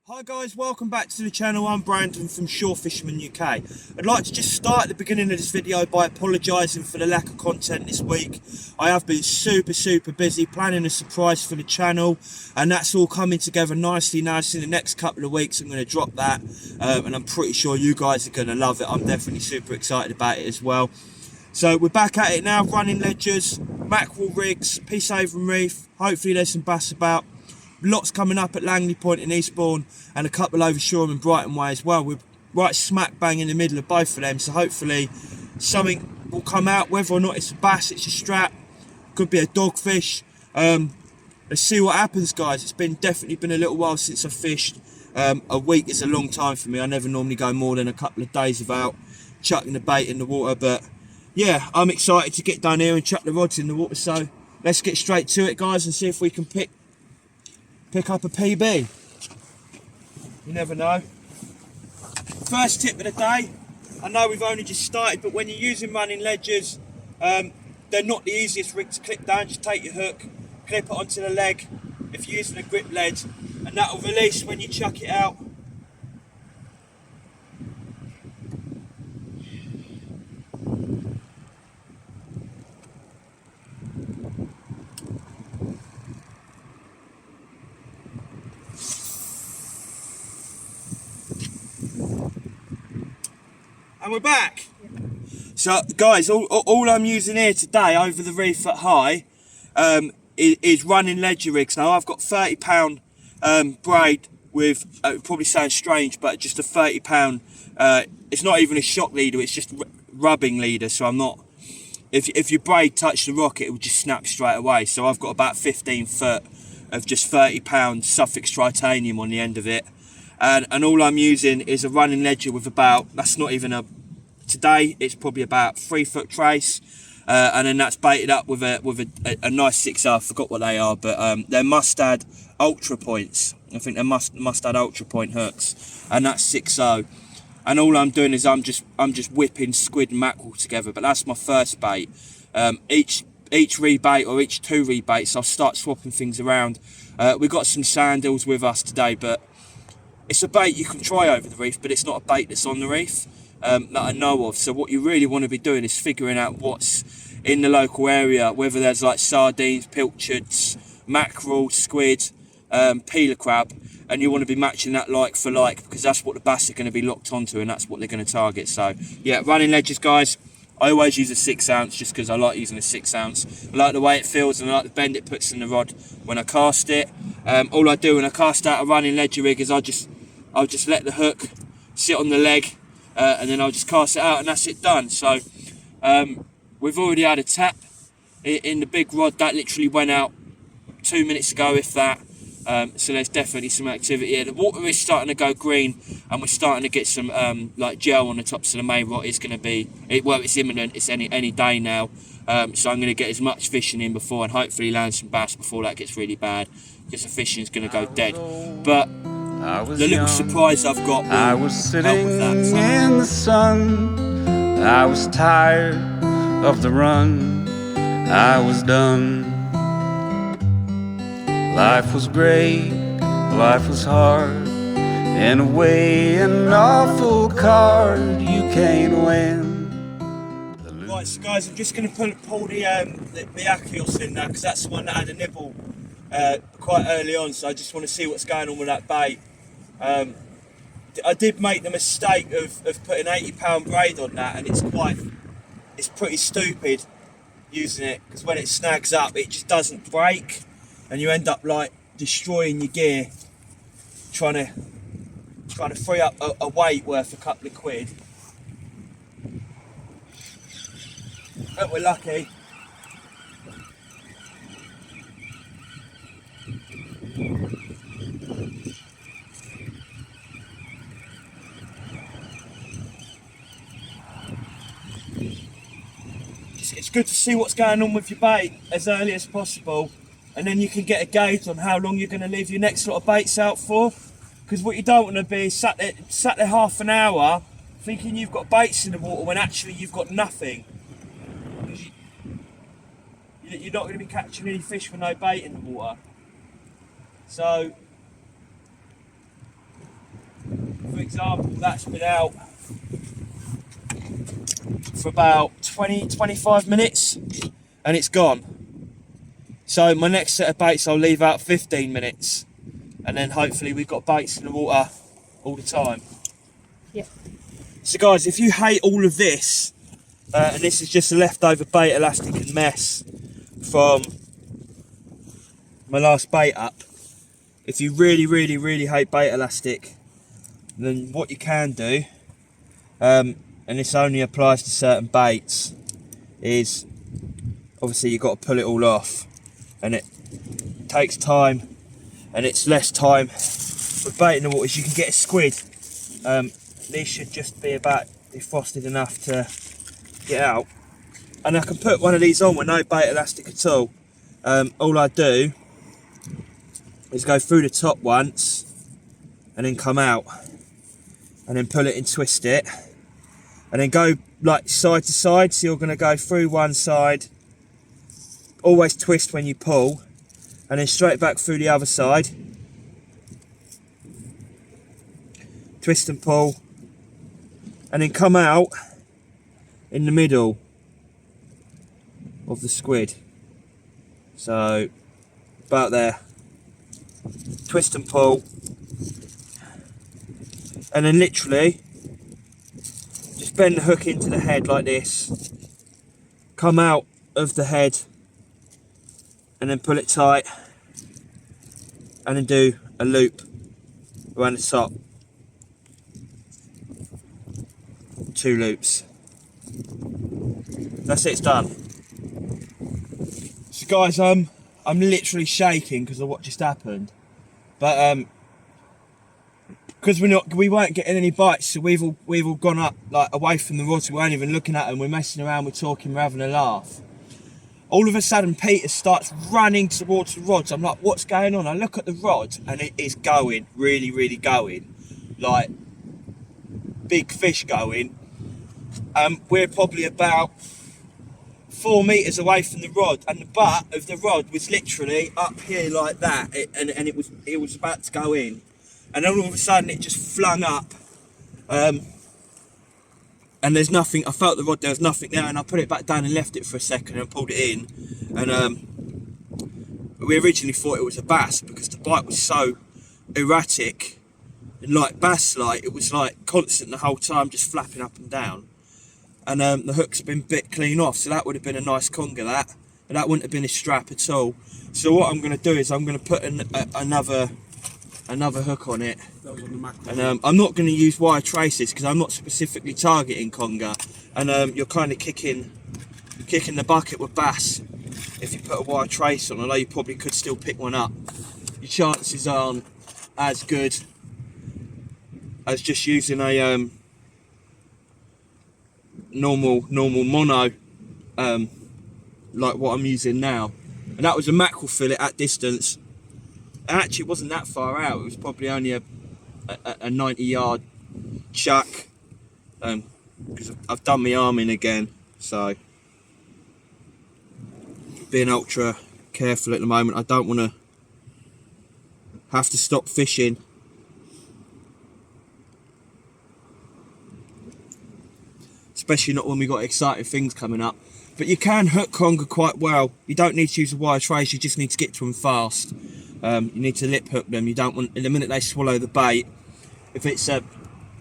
Hi guys, welcome back to the channel. I'm Brandon from Shore Fisherman UK. I'd like to just start at the beginning of this video by apologising for the lack of content this week. I have been super busy planning a surprise for the channel, and that's all coming together nicely now. So in the next couple of weeks I'm going to drop that, and I'm pretty sure you guys are going to love it. I'm definitely super excited about it as well. So we're back at it now, running ledgers, mackerel rigs, Peacehaven Reef. Hopefully there's some bass about. Lots coming up at Langley Point in Eastbourne, and a couple over Shoreham and Brighton way as well. We're right smack bang in the middle of both of them, so hopefully something will come out. Whether or not it's a bass, it's a strap, could be a dogfish. Let's see what happens, guys. It's definitely been a little while since I fished. A week is a long time for me. I never normally go more than a couple of days without chucking the bait in the water, but yeah, I'm excited to get down here and chuck the rods in the water. So let's get straight to it, guys, and see if we can pick up a PB. You never know. First tip of the day, I know we've only just started, but when you're using running ledgers, they're not the easiest rig to clip down. Just take your hook, clip it onto the leg if you're using a grip lead, and that will release when you chuck it out. And we're back. So guys, all I'm using here today over the reef at high is running ledger rigs. Now I've got £30 braid with, it probably sounds strange, but just a £30, it's not even a shock leader, it's just rubbing leader. So I'm not, if your braid touch the rock, it will just snap straight away. So I've got about 15 foot of just £30 Suffolk titanium on the end of it. And all I'm using is a running ledger with about, that's not even a, today it's probably about 3 foot trace, and then that's baited up with a nice 6R. I forgot what they are, but they're mustard ultra points. I think they're mustard ultra point hooks, and that's 6.0. And all I'm doing is I'm just whipping squid and mackerel together. But that's my first bait. Each rebait or each 2 rebaits, I'll start swapping things around. We've got some sandals with us today, but it's a bait you can try over the reef, but it's not a bait that's on the reef that I know of. So what you really want to be doing is figuring out what's in the local area, whether there's like sardines, pilchards, mackerel, squid, peeler crab, and you want to be matching that like for like, because that's what the bass are going to be locked onto, and that's what they're going to target. So yeah, running ledgers, guys, I always use a 6 ounce just because I like using a 6 ounce. I like the way it feels, and I like the bend it puts in the rod when I cast it. All I do when I cast out a running ledger rig is I'll just let the hook sit on the leg, and then I'll just cast it out, and that's it, done. So we've already had a tap in the big rod that literally went out 2 minutes ago, if that. So there's definitely some activity here. The water is starting to go green, and we're starting to get some like gel on the tops of the main rod. It's going to be, well, it's imminent. It's any day now. So I'm going to get as much fishing in before, and hopefully land some bass before that gets really bad, because the fishing's going to go dead. But the little surprise I've got, I was sitting in the sun. I was tired of the run. I was done. Life was great, life was hard. In a way, an awful card you can't win. Right, so guys, I'm just going to pull the Achios in now, because that's the one that had a nibble quite early on. So I just want to see what's going on with that bait. I did make the mistake of putting £80 braid on that, and it's pretty stupid using it, because when it snags up, it just doesn't break, and you end up like destroying your gear trying to free up a weight worth a couple of quid. But we're lucky. It's good to see what's going on with your bait as early as possible, and then you can get a gauge on how long you're going to leave your next lot of baits out for. Because what you don't want to be is sat there half an hour thinking you've got baits in the water when actually you've got nothing. You're not going to be catching any fish with no bait in the water. So example, that's been out for about 20-25 minutes and it's gone. So my next set of baits I'll leave out 15 minutes and then hopefully we've got baits in the water all the time. Yeah. So guys, if you hate all of this, and this is just a leftover bait elastic and mess from my last bait up, if you really hate bait elastic, then what you can do, and this only applies to certain baits, is obviously you've got to pull it all off, and it takes time and it's less time with bait in the waters. You can get a squid. These should just be about defrosted enough to get out, and I can put one of these on with no bait elastic at all. All I do is go through the top once and then come out and then pull it and twist it and then go like side to side. So you're going to go through one side, always twist when you pull, and then straight back through the other side, twist and pull, and then come out in the middle of the squid. So about there, twist and pull, and then literally just bend the hook into the head like this, come out of the head and then pull it tight and then do a loop around the top. 2 loops. That's it, it's done. So guys, I'm literally shaking because of what just happened, but because we weren't getting any bites, so we've all gone up like away from the rods. We weren't even looking at them. We're messing around, we're talking, we're having a laugh. All of a sudden Peter starts running towards the rods. I'm like, what's going on? I look at the rod and it is going, really going, like big fish going. We're probably about 4 meters away from the rod, and the butt of the rod was literally up here like that, and it was about to go in, and then all of a sudden it just flung up, and there's nothing. I felt the rod, there was nothing there, and I put it back down and left it for a second and pulled it in, and we originally thought it was a bass because the bite was so erratic and like bass like. It was like constant the whole time, just flapping up and down. And the hook's been bit clean off, so that would have been a nice conger, that, and that wouldn't have been a strap at all. So what I'm going to do is I'm going to put another hook on it, and I'm not going to use wire traces because I'm not specifically targeting conger, and you're kind of kicking the bucket with bass if you put a wire trace on, although you probably could still pick one up. Your chances aren't as good as just using a normal mono, like what I'm using now. And that was a mackerel fillet at distance. And actually it wasn't that far out, it was probably only a 90-yard chuck, because I've done my arming again, so being ultra careful at the moment. I don't want to have to stop fishing. Especially not when we've got exciting things coming up. But you can hook conger quite well. You don't need to use a wire trace, you just need to get to them fast. You need to lip hook them. You don't want, in the minute they swallow the bait, if it's a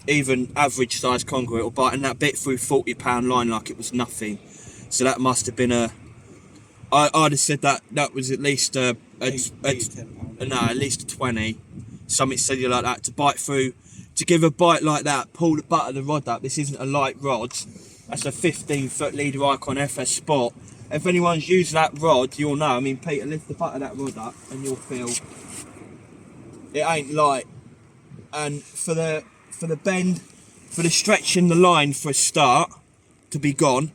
even average size conger, it'll bite, and that bit through 40-pound line like it was nothing. So that must have been a, I'd have said that was at least at least a 20, something silly like that, to bite through. To give a bite like that, pull the butt of the rod up. This isn't a light rod. That's a 15-foot leader Icon FS Spot. If anyone's used that rod, you'll know. I mean, Peter, lift the butt of that rod up and you'll feel it ain't light. And for the bend, for the stretching the line for a start to be gone,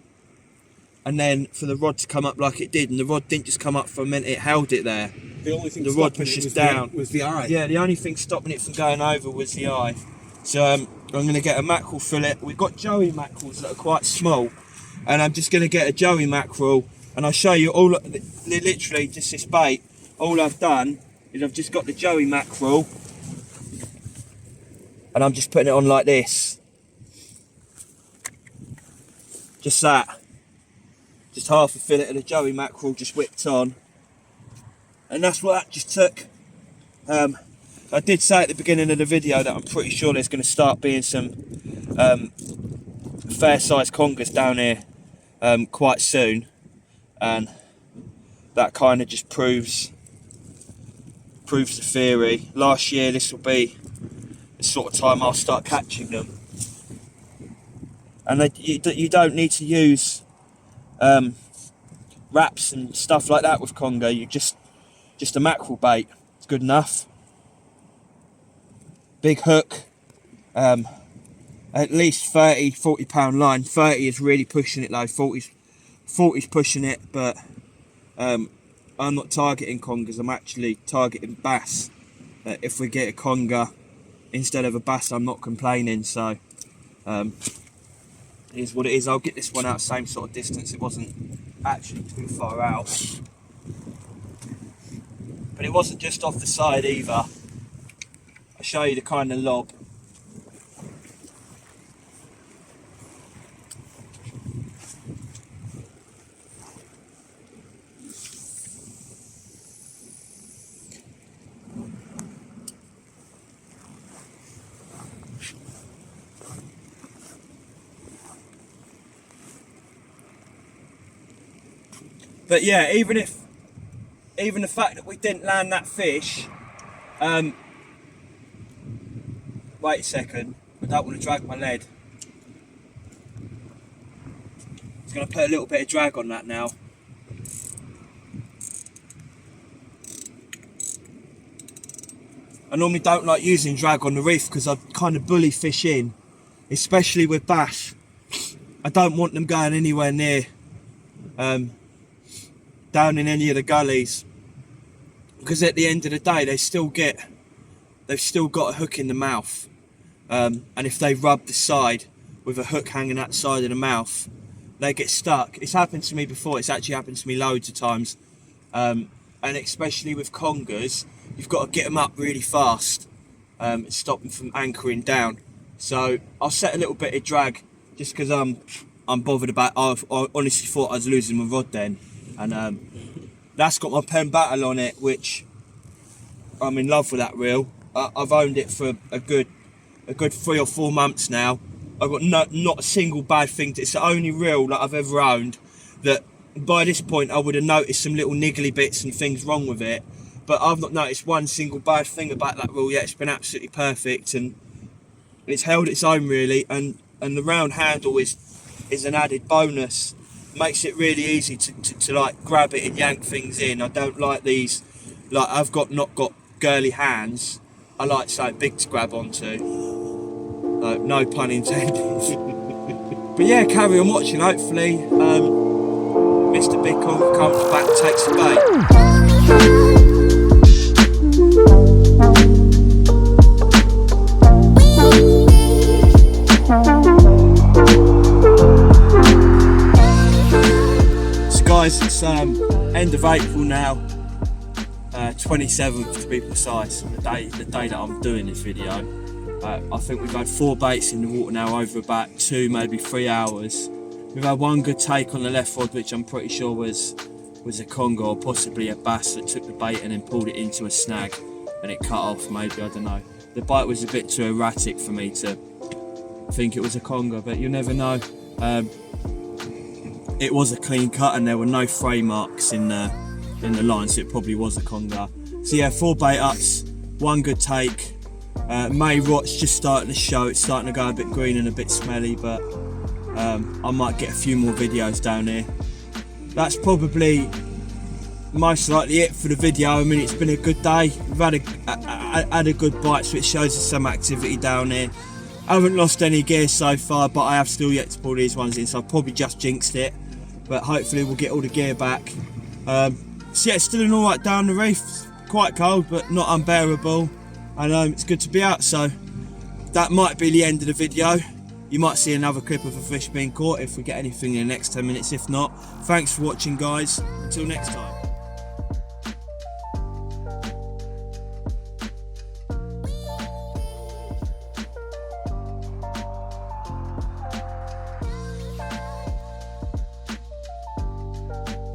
and then for the rod to come up like it did, and the rod didn't just come up for a minute, it held it there. The only thing the rod pushes down was the eye. Yeah, the only thing stopping it from going over was the eye. So I'm going to get a mackerel fillet. We've got joey mackerels that are quite small, and I'm just going to get a joey mackerel, and I'll show you all, literally just this bait. All I've done is I've just got the joey mackerel, and I'm just putting it on like this. Just that. Just half a fillet of the Joey mackerel just whipped on. And that's what that just took. I did say at the beginning of the video that I'm pretty sure there's going to start being some fair sized congers down here quite soon, and that kind of just proves the theory. Last year this will be the sort of time I'll start catching them, and you don't need to use wraps and stuff like that with conger. You just a mackerel bait, it's good enough. Big hook, at least 30-40 pound line. 30 is really pushing it though, 40's pushing it, but I'm not targeting congers, I'm actually targeting bass. If we get a conger instead of a bass, I'm not complaining. So it is what it is. I'll get this one out same sort of distance, it wasn't actually too far out, but it wasn't just off the side either. I'll show you the kind of lob. But yeah, even the fact that we didn't land that fish, wait a second, I don't want to drag my lead. It's going to put a little bit of drag on that now. I normally don't like using drag on the reef because I kind of bully fish in, especially with bass. I don't want them going anywhere near down in any of the gullies, because at the end of the day they've still got a hook in the mouth, and if they rub the side with a hook hanging out the side of the mouth, they get stuck. It's happened to me before, it's actually happened to me loads of times, and especially with congers, you've got to get them up really fast and stop them from anchoring down. So I'll set a little bit of drag just because I'm bothered about. I honestly thought I was losing my rod then, and that's got my pen battle on it, which I'm in love with that reel. I've owned it for a good 3 or 4 months now. I've got not a single bad thing. It's the only reel that I've ever owned that by this point I would have noticed some little niggly bits and things wrong with it, but I've not noticed one single bad thing about that reel yet. It's been absolutely perfect, and it's held its own really, and the round handle is an added bonus. Makes it really easy to like grab it and yank things in. I don't like these, like I've not got girly hands. I like something big to grab onto. No pun intended. But yeah, carry on watching. Hopefully Mr. Big Conger comes back and takes the bait. Guys, it's end of April now, 27th to be precise, the day that I'm doing this video. I think we've had 4 baits in the water now over about 2, maybe 3 hours. We've had one good take on the left rod, which I'm pretty sure was a conger or possibly a bass that took the bait and then pulled it into a snag and it cut off, maybe, I don't know. The bite was a bit too erratic for me to think it was a conger, but you never know. It was a clean cut and there were no fray marks in the line, so it probably was a conger. So yeah, 4 bait ups, 1 good take. May rot's just starting to show. It's starting to go a bit green and a bit smelly, but I might get a few more videos down here. That's probably most likely it for the video. I mean, it's been a good day. We've had a good bite, so it shows us some activity down here. I haven't lost any gear so far, but I have still yet to pull these ones in, so I've probably just jinxed it. But hopefully we'll get all the gear back. So yeah, it's still an alright down the reef. It's quite cold, but not unbearable. And it's good to be out, so that might be the end of the video. You might see another clip of a fish being caught if we get anything in the next 10 minutes. If not, thanks for watching, guys. Until next time.